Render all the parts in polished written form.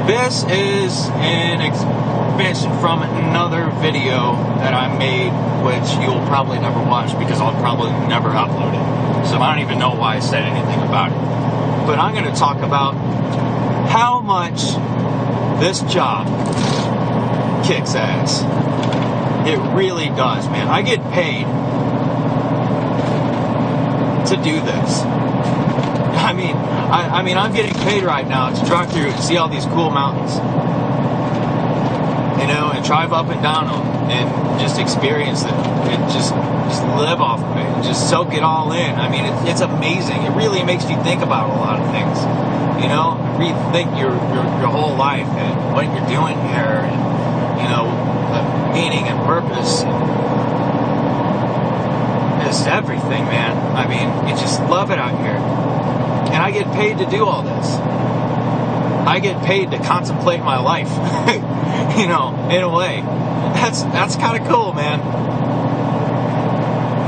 This is an expansion from another video that I made, which you'll probably never watch because I'll probably never upload it. So I don't even know why I said anything about it. But I'm going to talk about how much this job kicks ass. It really does, man. I get paid to do this. I mean, I'm getting paid right now to drive through and see all these cool mountains, you know, and drive up and down them and just experience it and just live off of it and just soak it all in. I mean, it's amazing. It really makes you think about a lot of things, you know, rethink your whole life and what you're doing here, and you know, the meaning and purpose. It's everything, man. I mean, you just love it out here. And I get paid to do all this. I get paid to contemplate my life, you know, in a way. That's kind of cool, man.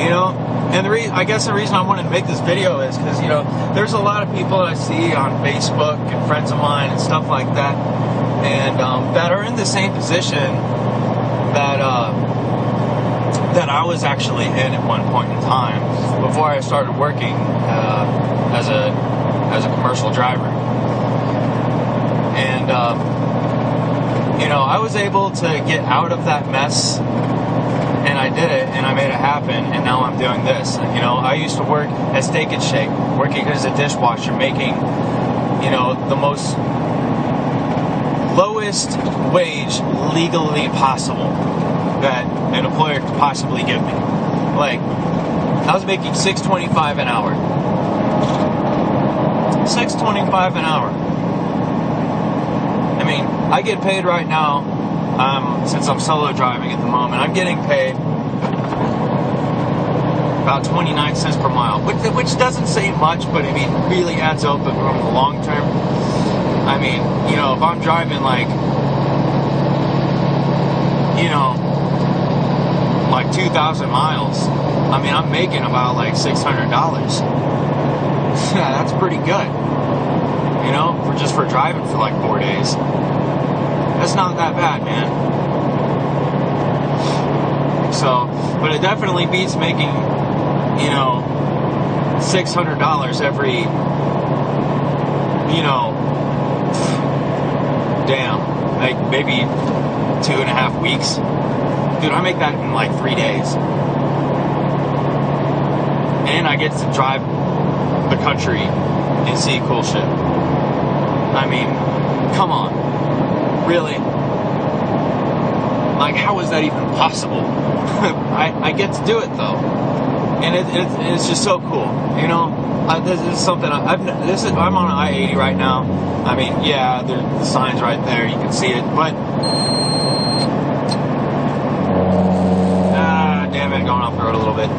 You know, and I guess the reason I wanted to make this video is because, you know, there's a lot of people that I see on Facebook and friends of mine and stuff like that, and that are in the same position that I was actually in at one point in time before I started working as a commercial driver. And you know, I was able to get out of that mess, and I did it, and I made it happen, and now I'm doing this. You know, I used to work at Steak and Shake, working as a dishwasher, making, you know, the most lowest wage legally possible that an employer could possibly give me. Like, I was making $6.25 an hour. $6.25 an hour. I mean, I get paid right now, since I'm solo driving at the moment, I'm getting paid about 29 cents per mile, which doesn't say much, but I mean, really adds up over the long term. I mean, you know, if I'm driving like, you know, like 2,000 miles, I mean, I'm making about like $600. Yeah, that's pretty good. You know, for driving for like 4 days. That's not that bad, man. So, but it definitely beats making, you know, $600 every, you know, damn, like maybe 2.5 weeks. Dude, I make that in like 3 days. And I get to drive the country and see cool shit. I mean, come on. Really? Like, how is that even possible? I get to do it, though. And it's just so cool. You know? This is something I'm on I-80 right now. I mean, yeah, the sign's right there. You can see it. But damn it, going off the road a little bit.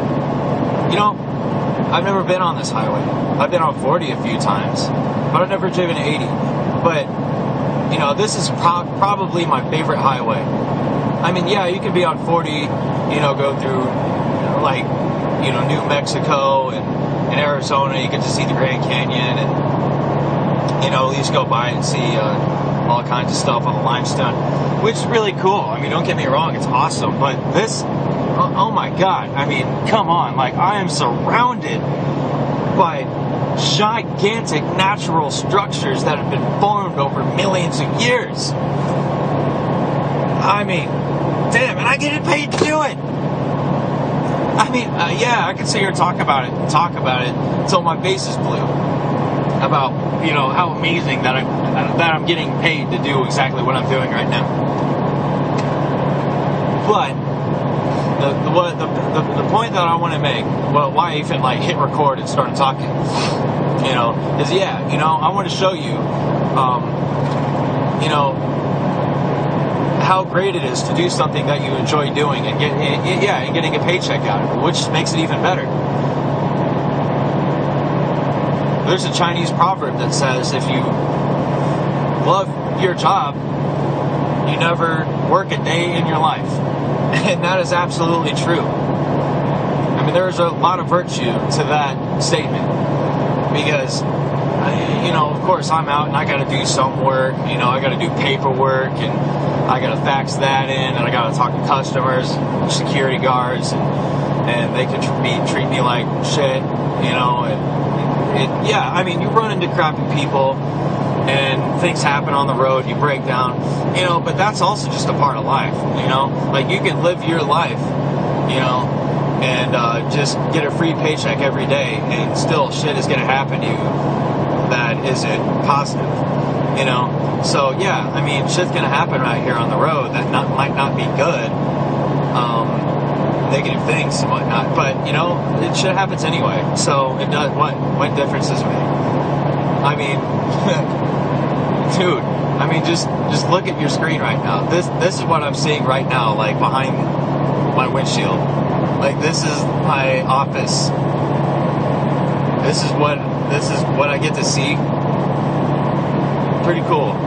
You know, I've never been on this highway. I've been on 40 a few times, but I've never driven 80. But, you know, this is probably my favorite highway. I mean, yeah, you can be on 40, you know, go through, like, you know, New Mexico and Arizona. You get to see the Grand Canyon and, you know, at least go by and see all kinds of stuff on the limestone, which is really cool. I mean, don't get me wrong, it's awesome. But this, oh my God, I mean, come on. Like, I am surrounded by gigantic natural structures that have been formed over millions of years. I mean, damn, and I get paid to do it. I mean, yeah, I could sit here and talk about it until my face is blue about, you know, how amazing that I'm getting paid to do exactly what I'm doing right now. But the point that I want to make, well, why I even like hit record and started talking, you know, is, yeah, you know, I want to show you, you know, how great it is to do something that you enjoy doing and getting a paycheck out of it, which makes it even better. There's a Chinese proverb that says, if you love your job, you never work a day in your life. And that is absolutely true. I mean, there's a lot of virtue to that statement, because of course I'm out and I got to do some work. I got to do paperwork and I got to fax that in, and I got to talk to customers, security guards, and they can treat me like shit. You run into crappy people and things happen on the road, you break down, but that's also just a part of life. Like you can live your life, and just get a free paycheck every day, and still shit is going to happen to you that isn't positive, So yeah, shit's going to happen right here on the road that might not be good, negative things and whatnot, but it shit happens anyway. So it does. What difference does it make? Dude, just look at your screen right now. This is what I'm seeing right now, like behind my windshield. Like this is my office. This is what I get to see. Pretty cool.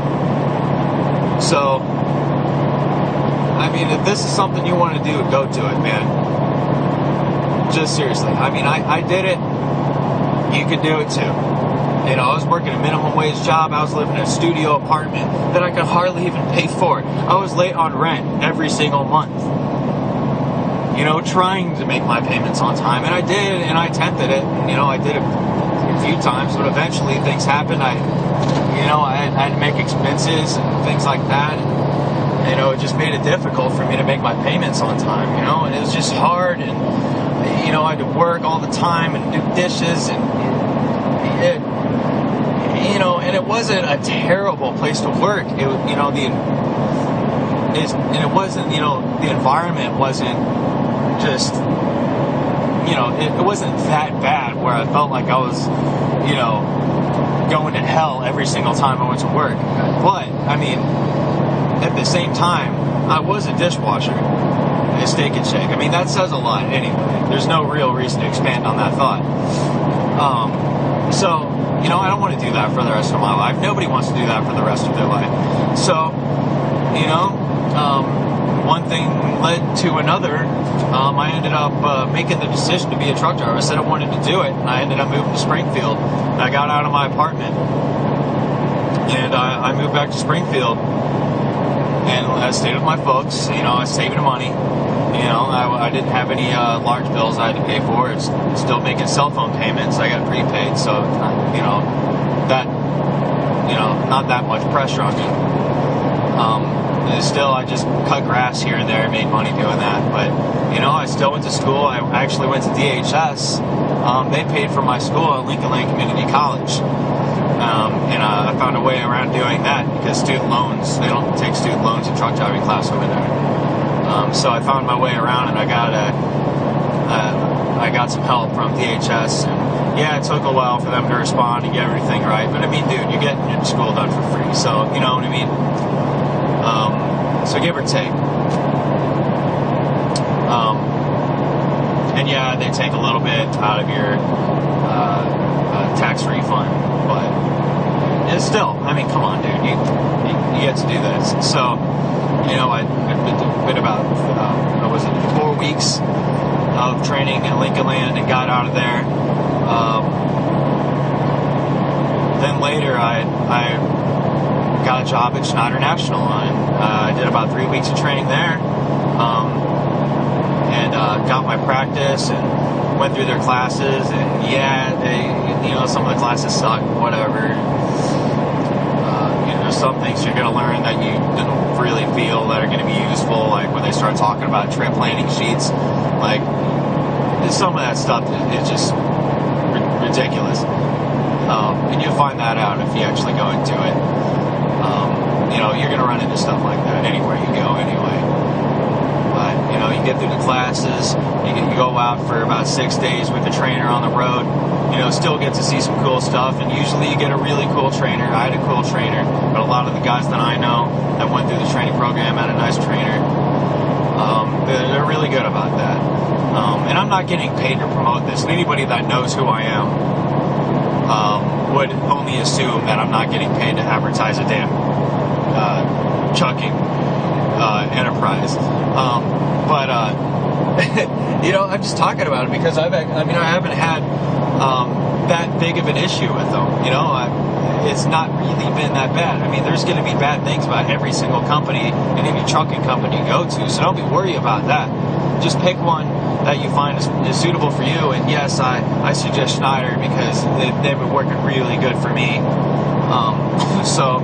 So, if this is something you want to do, go to it, man. Just seriously. I did it. You could do it too. I was working a minimum wage job. I was living in a studio apartment that I could hardly even pay for. I was late on rent every single month. Trying to make my payments on time. And I did, and I attempted it. I did it a few times, but eventually things happened. I had to make expenses and things like that. And, it just made it difficult for me to make my payments on time, and it was just hard. And, I had to work all the time and do dishes and and it wasn't a terrible place to work. It wasn't, the environment wasn't just, it wasn't that bad where I felt like I was, going to hell every single time I went to work. But, at the same time, I was a dishwasher at Steak and Shake. That says a lot anyway. There's no real reason to expand on that thought. So, I don't want to do that for the rest of my life. Nobody wants to do that for the rest of their life. So, one thing led to another. I ended up making the decision to be a truck driver. I said I wanted to do it, and I ended up moving to Springfield. And I got out of my apartment, and I moved back to Springfield, and I stayed with my folks. I was saving money. I didn't have any large bills I had to pay for. It's still making cell phone payments. I got prepaid, so not that much pressure on me. Still, I just cut grass here and there, made money doing that. But I still went to school. I actually went to DHS. They paid for my school at Lincoln Land Community College, and I found a way around doing that because student loans. They don't take student loans in truck driving class over there. So I found my way around, and I got some help from DHS. And yeah, it took a while for them to respond and get everything right. But dude, you're getting your school done for free. So you know what I mean. So give or take. And yeah, they take a little bit out of your tax refund, but it's still, come on, dude, you get to do this. So, I did about, 4 weeks of training at Lincoln Land and got out of there. Then later, I got a job at Schneider National, and I did about 3 weeks of training there, and got my practice and went through their classes. And yeah, some of the classes suck, whatever. There's some things you're going to learn that you didn't really feel that are going to be useful, like when they start talking about trip planning sheets. Like, some of that stuff is just ridiculous. And you'll find that out if you actually go into it. You're going to run into stuff like that anywhere you go anyway. But, you get through the classes, you go out for about 6 days with the trainer on the road, still get to see some cool stuff, and usually you get a really cool trainer. I had a cool trainer, but a lot of the guys that I know that went through the training program had a nice trainer. They're really good about that. And I'm not getting paid to promote this. And anybody that knows who I am would only assume that I'm not getting paid to advertise a damn trucking enterprise. But you know, I'm just talking about it because I haven't had that big of an issue with them. You know, it's not really been that bad. I mean, there's going to be bad things about every single company and any trucking company you go to, so don't be worried about that. Just pick one that you find is suitable for you. And yes, I suggest Schneider because they've been working really good for me. So,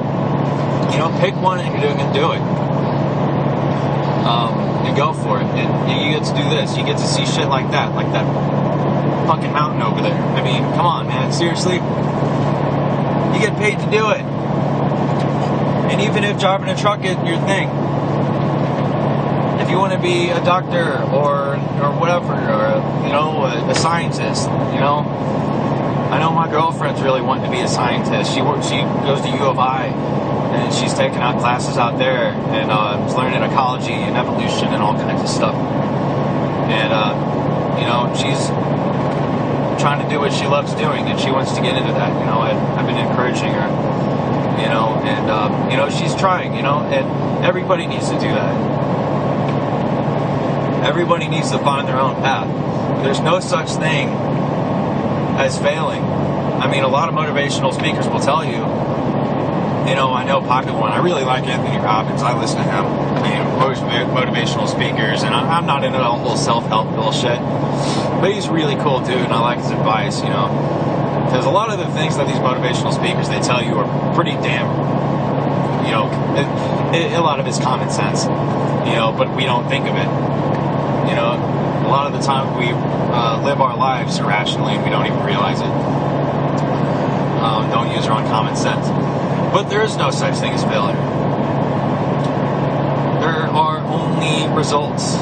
you know, pick one and do it. And go for it. And you get to do this. You get to see shit like that fucking mountain over there. I mean, come on, man. Seriously? You get paid to do it. And even if driving a truck isn't your thing, if you want to be a doctor or whatever, or, you know, a scientist, you know, I know my girlfriend's really wanting to be a scientist. She goes to U of I, and she's taking out classes out there, and is learning ecology and evolution and all kinds of stuff. And, you know, she's trying to do what she loves doing, and she wants to get into that. You know, I've been encouraging her, you know, and, you know, she's trying, you know, and everybody needs to do that. Everybody needs to find their own path. There's no such thing as failing. I mean, a lot of motivational speakers will tell you, you know, I know popular one. I really like Anthony Robbins. I listen to him. I mean, motivational speakers, and I'm not into the whole self-help bullshit. But he's a really cool dude, and I like his advice, you know. Because a lot of the things that these motivational speakers, they tell you are pretty damn, you know, a lot of it's common sense, you know, but we don't think of it. You know, a lot of the time we live our lives irrationally and we don't even realize it. Don't use our own common sense. But there is no such thing as failure. There are only results.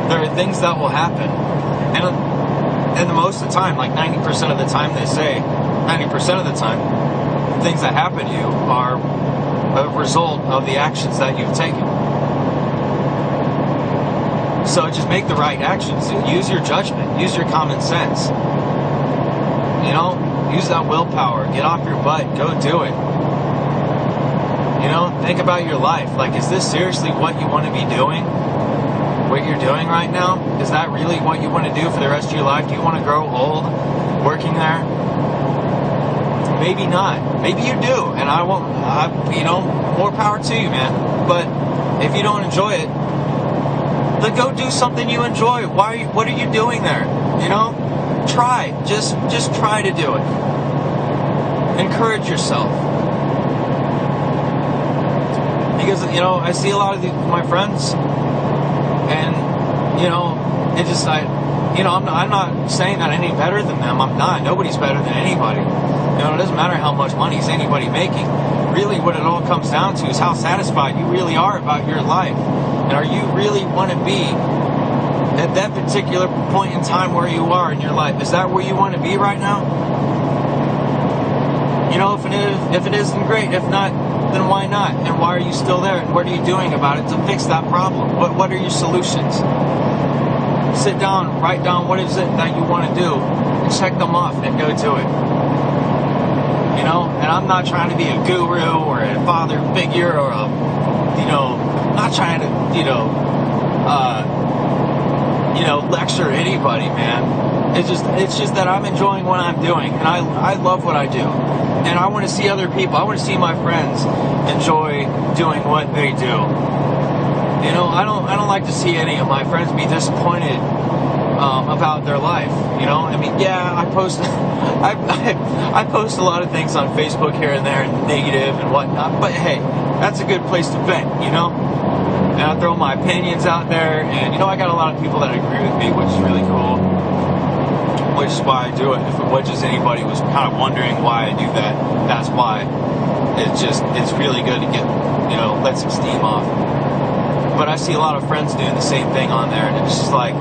There are things that will happen. And most of the time, like 90% of the time they say, 90% of the time, things that happen to you are a result of the actions that you've taken. So just make the right actions. Use your judgment. Use your common sense. You know, use that willpower. Get off your butt. Go do it. You know, think about your life. Like, is this seriously what you want to be doing? What you're doing right now? Is that really what you want to do for the rest of your life? Do you want to grow old working there? Maybe not. Maybe you do. And you know, more power to you, man. But if you don't enjoy it, then go do something you enjoy. What are you doing there? You know? Try. Just try to do it. Encourage yourself. Because, you know, I see a lot of my friends, and, you know, I'm not saying that any better than them. I'm not. Nobody's better than anybody. You know, it doesn't matter how much money is anybody making. Really, what it all comes down to is how satisfied you really are about your life. And are you really want to be at that particular point in time where you are in your life? Is that where you want to be right now? You know, if it isn't great. If not, then why not? And why are you still there? And what are you doing about it to fix that problem? What are your solutions? Sit down, write down what is it that you want to do, and check them off and go do it. You know, and I'm not trying to be a guru or a father figure or not trying to, lecture anybody, man. It's just that I'm enjoying what I'm doing, and I love what I do, and I want to see other people. I want to see my friends enjoy doing what they do. You know, I don't like to see any of my friends be disappointed about their life. You know, I mean, yeah, I post a lot of things on Facebook here and there, and negative and whatnot. But hey, that's a good place to vent, you know. And I throw my opinions out there, and you know, I got a lot of people that agree with me, which is really cool. Which is why I do it. If anybody was kind of wondering why I do that, that's why. It's really good to get, let some steam off. But I see a lot of friends doing the same thing on there, and it's just like,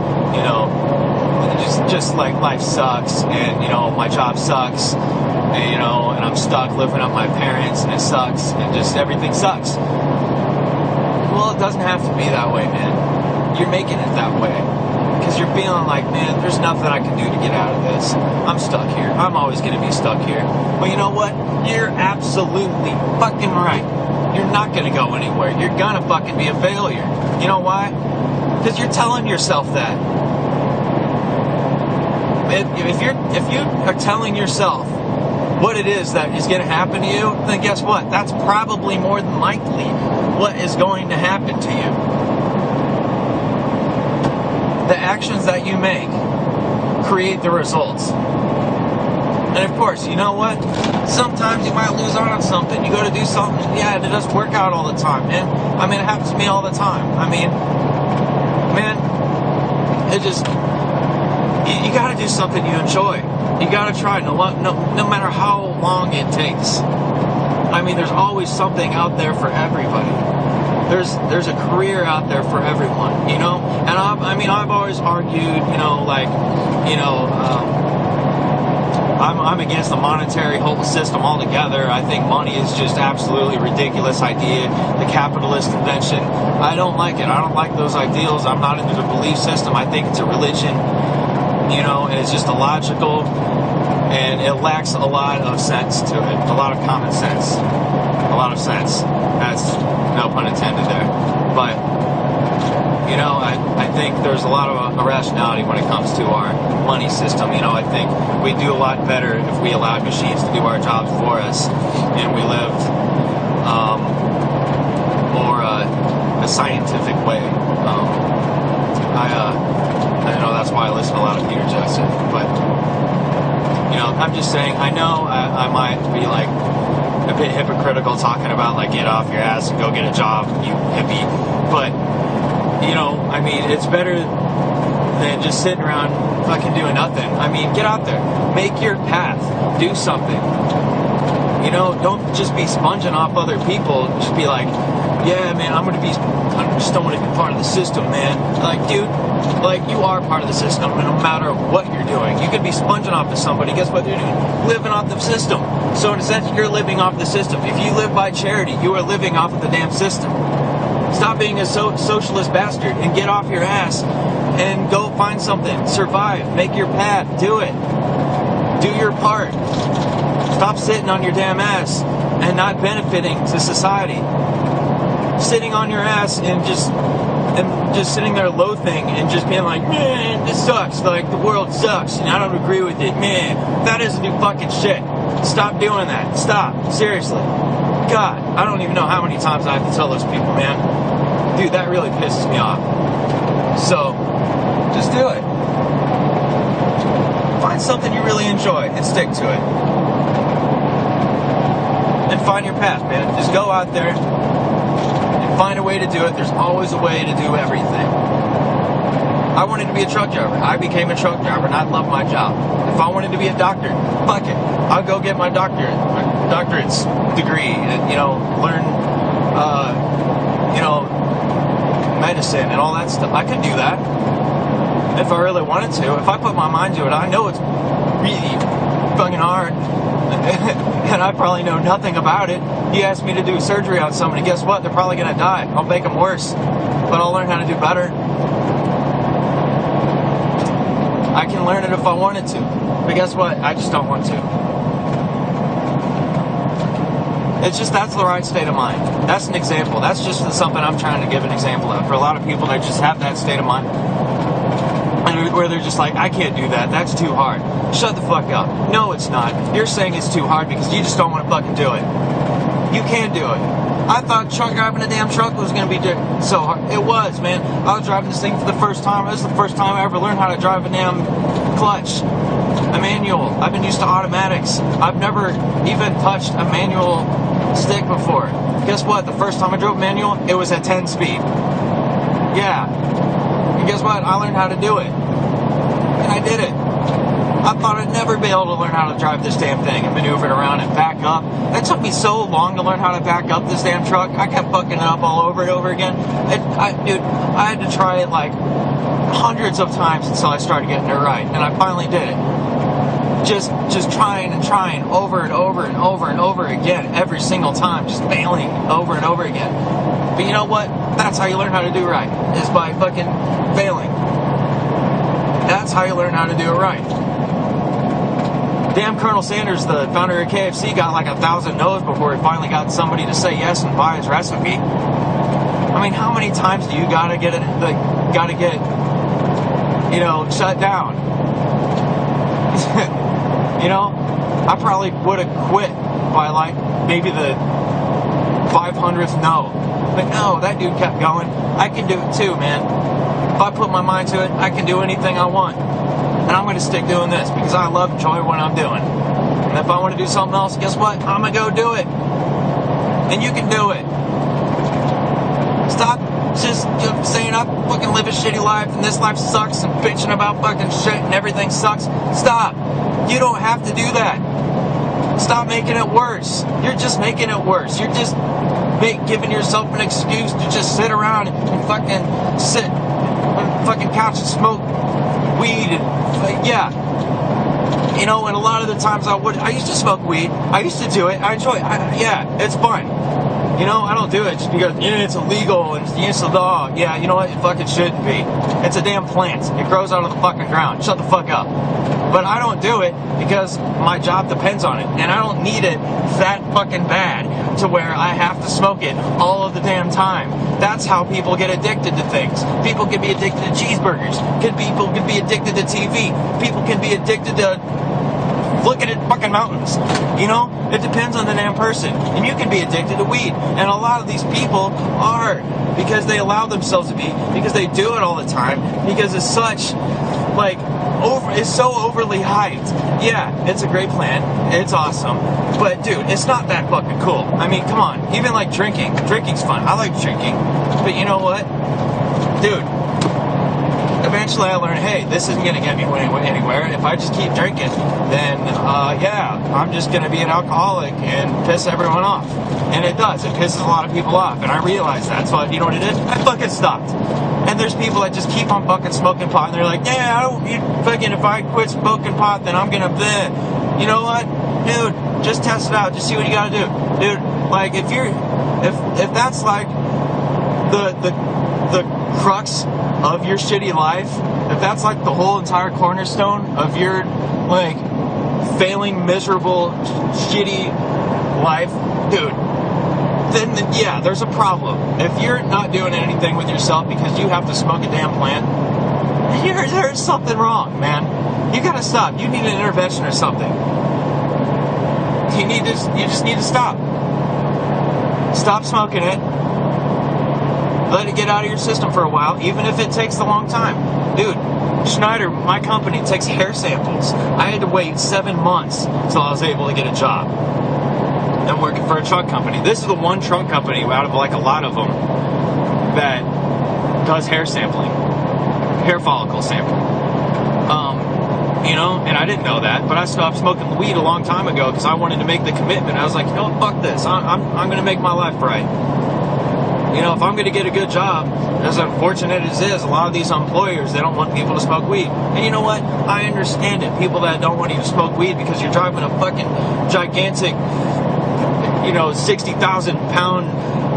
just like life sucks, and my job sucks, and I'm stuck living with my parents, and it sucks, and just everything sucks. Well, it doesn't have to be that way, man. You're making it that way because you're feeling like, man, there's nothing I can do to get out of this. I'm stuck here. I'm always going to be stuck here. But you know what? You're absolutely fucking right. You're not going to go anywhere. You're going to fucking be a failure. You know why? Because you're telling yourself that. If you are telling yourself what it is that is going to happen to you, then guess what? That's probably more than likely what is going to happen to you. The actions that you make create the results. And of course, you know what? Sometimes you might lose out on something. You go to do something, yeah, it doesn't work out all the time, man. I mean, it happens to me all the time. I mean, man, it just... You got to do something you enjoy. You got to try, no matter how long it takes. I mean, there's always something out there for everybody. There's a career out there for everyone, you know? And I've always argued, you know, like, you know, I'm against the monetary whole system altogether. I think money is just absolutely ridiculous idea. The capitalist invention. I don't like it. I don't like those ideals. I'm not into the belief system. I think it's a religion, you know, and it's just illogical, and it lacks a lot of sense to it. A lot of common sense. A lot of sense. That's no pun intended there. But, you know, I think there's a lot of irrationality when it comes to our money system. You know, I think we do a lot better if we allowed machines to do our jobs for us, and we lived more a scientific way. I know that's why I listen to a lot of Peter Joseph, but, you know, I'm just saying, I know I might be like a bit hypocritical talking about like get off your ass and go get a job, you hippie, but, you know, I mean, it's better than just sitting around fucking doing nothing. I mean, get out there, make your path, do something. You know, don't just be sponging off other people. Just be like, yeah, man, I just don't want to be part of the system, man. Like, dude, like, you are part of the system, and no matter what you're doing. You could be sponging off to somebody. Guess what they're doing? Living off the system. So in a sense, you're living off the system. If you live by charity, you are living off of the damn system. Stop being a socialist bastard and get off your ass and go find something. Survive. Make your path. Do it. Do your part. Stop sitting on your damn ass and not benefiting to society. Sitting on your ass and just sitting there loathing and just being like, man, this sucks. Like, the world sucks and I don't agree with it. Man, that is new fucking shit. Stop doing that. Stop. Seriously. God, I don't even know how many times I have to tell those people, man. Dude, that really pisses me off. So, just do it. Find something you really enjoy and stick to it. And find your path, man. Just go out there and find a way to do it. There's always a way to do everything. I wanted to be a truck driver. I became a truck driver, and I love my job. If I wanted to be a doctor, fuck it. I'll go get my doctorate's degree and, you know, learn, you know, medicine and all that stuff. I could do that if I really wanted to. If I put my mind to it, I know it's really fucking hard. And I probably know nothing about it. You ask me to do surgery on somebody, guess what? They're probably going to die. I'll make them worse. But I'll learn how to do better. I can learn it if I wanted to. But guess what? I just don't want to. It's just, that's the right state of mind. That's an example. That's just something I'm trying to give an example of. For a lot of people that just have that state of mind. And where they're just like, I can't do that. That's too hard. Shut the fuck up. No, it's not. You're saying it's too hard because you just don't want to fucking do it. You can do it. I thought driving a damn truck was going to be so hard. It was, man. I was driving this thing for the first time. This is the first time I ever learned how to drive a damn clutch. A manual. I've been used to automatics. I've never even touched a manual stick before. Guess what? The first time I drove manual, it was at 10 speed. Yeah. And guess what? I learned how to do it. And I did it. I thought I'd never be able to learn how to drive this damn thing and maneuver it around and back up. It took me so long to learn how to back up this damn truck. I kept fucking it up all over and over again. Dude, I had to try it like hundreds of times until I started getting it right. And I finally did it. Just trying and trying over and over and over and over again every single time. Just failing over and over again. But you know what? That's how you learn how to do right. Is by fucking failing. That's how you learn how to do it right. Damn, Colonel Sanders, the founder of KFC, got like 1,000 no's before he finally got somebody to say yes and buy his recipe. I mean, how many times do you gotta get got to get, shut down. I probably would have quit by like maybe the 500th no. But no, that dude kept going. I can do it too, man. If I put my mind to it, I can do anything I want. And I'm going to stick doing this because I love and enjoy what I'm doing. And if I want to do something else, guess what? I'm going to go do it. And you can do it. Stop just saying I fucking live a shitty life and this life sucks and bitching about fucking shit and everything sucks. Stop. You don't have to do that. Stop making it worse. You're just making it worse. You're just giving yourself an excuse to just sit around and fucking sit on the fucking couch and smoke weed and yeah. And a lot of the times I used to smoke weed. I used to do it. I enjoy it. Yeah, it's fun. I don't do it just because, it's illegal and it's against the law. Yeah, you know what? It fucking shouldn't be. It's a damn plant. It grows out of the fucking ground. Shut the fuck up. But I don't do it because my job depends on it. And I don't need it that fucking bad to where I have to smoke it all of the damn time. That's how people get addicted to things. People can be addicted to cheeseburgers. People can be addicted to TV. People can be addicted to looking at fucking mountains. It depends on the damn person. And you can be addicted to weed. And a lot of these people are, because they allow themselves to be, because they do it all the time, because it's such, it's so overly hyped. Yeah, it's a great plan. It's awesome. But dude, it's not that fucking cool. I mean, come on. Even like drinking. Drinking's fun. I like drinking. But you know what? Dude, eventually I learned, hey, this isn't going to get me anywhere. If I just keep drinking, then, I'm just going to be an alcoholic and piss everyone off. And it does. It pisses a lot of people off. And I realized that. So you know what it did? I fucking stopped. And there's people that just keep on fucking smoking pot. And they're like, if I quit smoking pot, then I'm going to, you know what? Dude, just test it out. Just see what you got to do. Dude, if that's like the crux of your shitty life, if that's like the whole entire cornerstone of your failing, miserable, shitty life, dude, then yeah, there's a problem. If you're not doing anything with yourself because you have to smoke a damn plant, there's something wrong, man. You gotta stop. You need an intervention or something. You just need to stop. Stop smoking it. Let it get out of your system for a while, even if it takes a long time. Dude, Schneider, my company, takes hair samples. I had to wait 7 months until I was able to get a job. I'm working for a truck company. This is the one truck company out of a lot of them that does hair sampling, hair follicle sampling. And I didn't know that, but I stopped smoking weed a long time ago because I wanted to make the commitment. I was like, fuck this. I'm going to make my life right. If I'm going to get a good job, as unfortunate as it is, a lot of these employers, they don't want people to smoke weed. And you know what? I understand it. People that don't want you to smoke weed because you're driving a fucking gigantic, 60,000 pound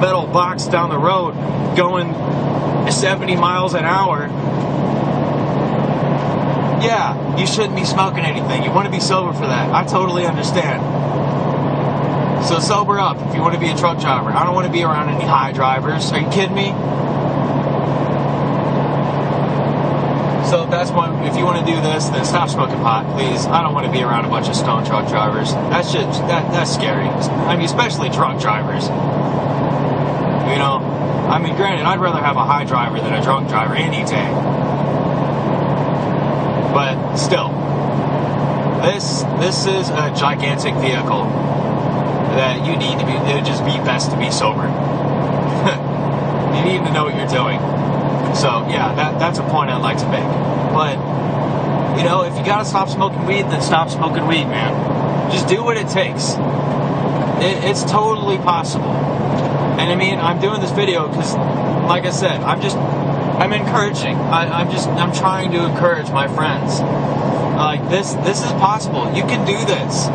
metal box down the road going 70 miles an hour. Yeah, you shouldn't be smoking anything. You want to be sober for that. I totally understand. So sober up if you want to be a truck driver. I don't want to be around any high drivers. Are you kidding me? So that's one. If you want to do this, then stop smoking pot, please. I don't want to be around a bunch of stone truck drivers. That's scary. I mean, especially drunk drivers. Granted, I'd rather have a high driver than a drunk driver any day. But still, this is a gigantic vehicle that you need to be. It would just be best to be sober. You need to know what you're doing. So yeah, that's a point I'd like to make. But if you gotta stop smoking weed, then stop smoking weed, man. Just do what it takes. It's totally possible. And I'm doing this video because, like I said, I'm encouraging. I'm trying to encourage my friends. This is possible. You can do this.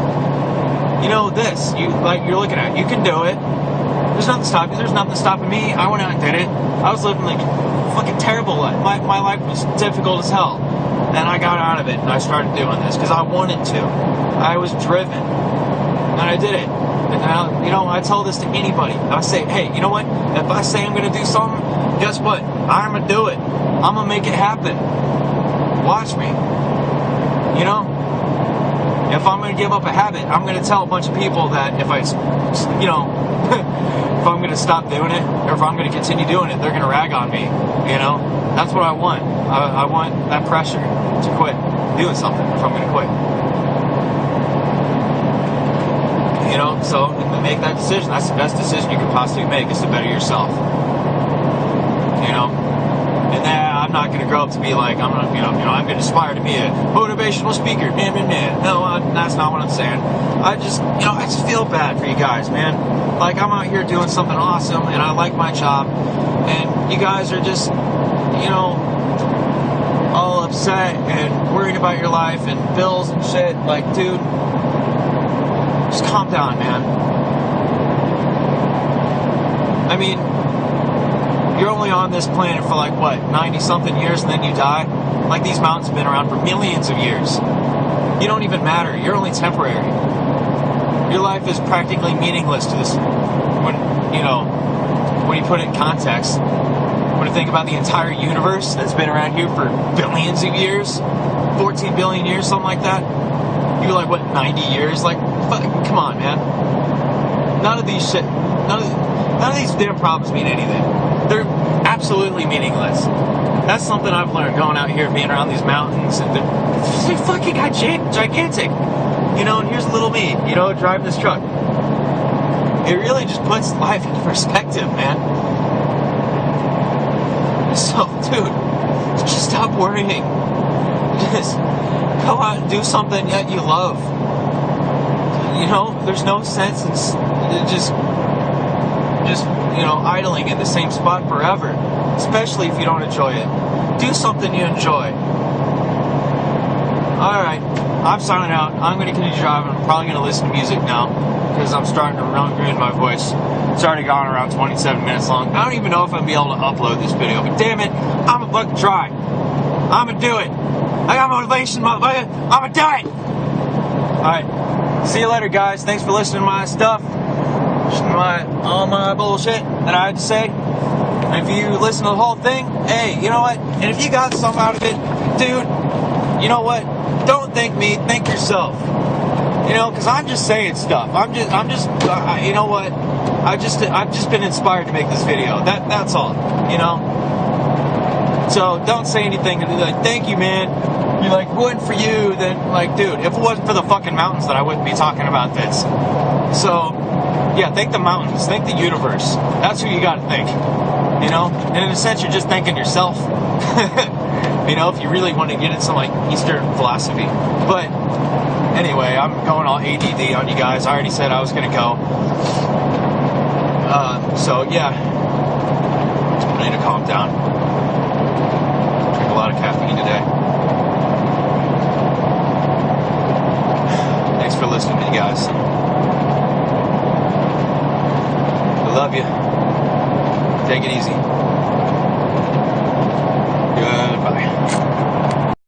You're looking at it. You can do it. There's nothing stopping you. There's nothing stopping me. I went out and did it. I was living a fucking terrible life. My life was difficult as hell. And I got out of it and I started doing this because I wanted to. I was driven. And I did it. And I told this to anybody. I say, hey, you know what? If I say I'm going to do something, guess what? I'm gonna do it. I'm gonna make it happen. Watch me. You know? If I'm gonna give up a habit, I'm gonna tell a bunch of people that if I, you know, if I'm gonna stop doing it, or if I'm gonna continue doing it, they're gonna rag on me. You know? That's what I want. I want that pressure to quit doing something if I'm gonna quit. You know, so make that decision. That's the best decision you can possibly make, is to better yourself. You know, and then I'm not going to grow up to be like, I'm going to, I'm going to aspire to be a motivational speaker. No, that's not what I'm saying. I just feel bad for you guys, man. Like, I'm out here doing something awesome, and I like my job, and you guys are just, all upset and worried about your life and bills and shit. Like, dude, just calm down, man. I mean, you're only on this planet for like, what, 90-something years, and then you die? Like, these mountains have been around for millions of years. You don't even matter. You're only temporary. Your life is practically meaningless to this, when you put it in context. When you think about the entire universe that's been around here for billions of years, 14 billion years, something like that. You're like, what, 90 years? Like, come on, man. None of these damn problems mean anything. They're absolutely meaningless. That's something I've learned going out here, being around these mountains, and they're fucking gigantic. And here's little me, driving this truck. It really just puts life into perspective, man. So, dude, just stop worrying. Just go out and do something that you love. There's no sense in just idling in the same spot forever, especially if you don't enjoy it. Do something you enjoy. Alright, I'm signing out. I'm going to continue driving. I'm probably going to listen to music now, because I'm starting to ruin my voice. It's already gone around 27 minutes long. I don't even know if I'm going to be able to upload this video, but damn it, I'm going to fucking try. I'm going to do it. I got motivation, motherfucker. I'm going to do it. Alright, see you later, guys. Thanks for listening to my stuff. All my bullshit that I had to say. And if you listen to the whole thing, hey, you know what? And if you got something out of it, dude, you know what? Don't thank me, thank yourself. Because I'm just saying stuff. You know what? I've just been inspired to make this video. That's all. So don't say anything and be like, thank you, man. You're like, wouldn't for you, then, like, dude, if it wasn't for the fucking mountains, then I wouldn't be talking about this. So, yeah, thank the mountains, thank the universe. That's who you gotta thank. And in a sense, you're just thanking yourself. If you really want to get into some, like, Eastern philosophy. But, anyway, I'm going all ADD on you guys. I already said I was gonna go. So, yeah. I need to calm down. Drink a lot of caffeine today. Thanks for listening to you guys. I love you. Take it easy. Goodbye.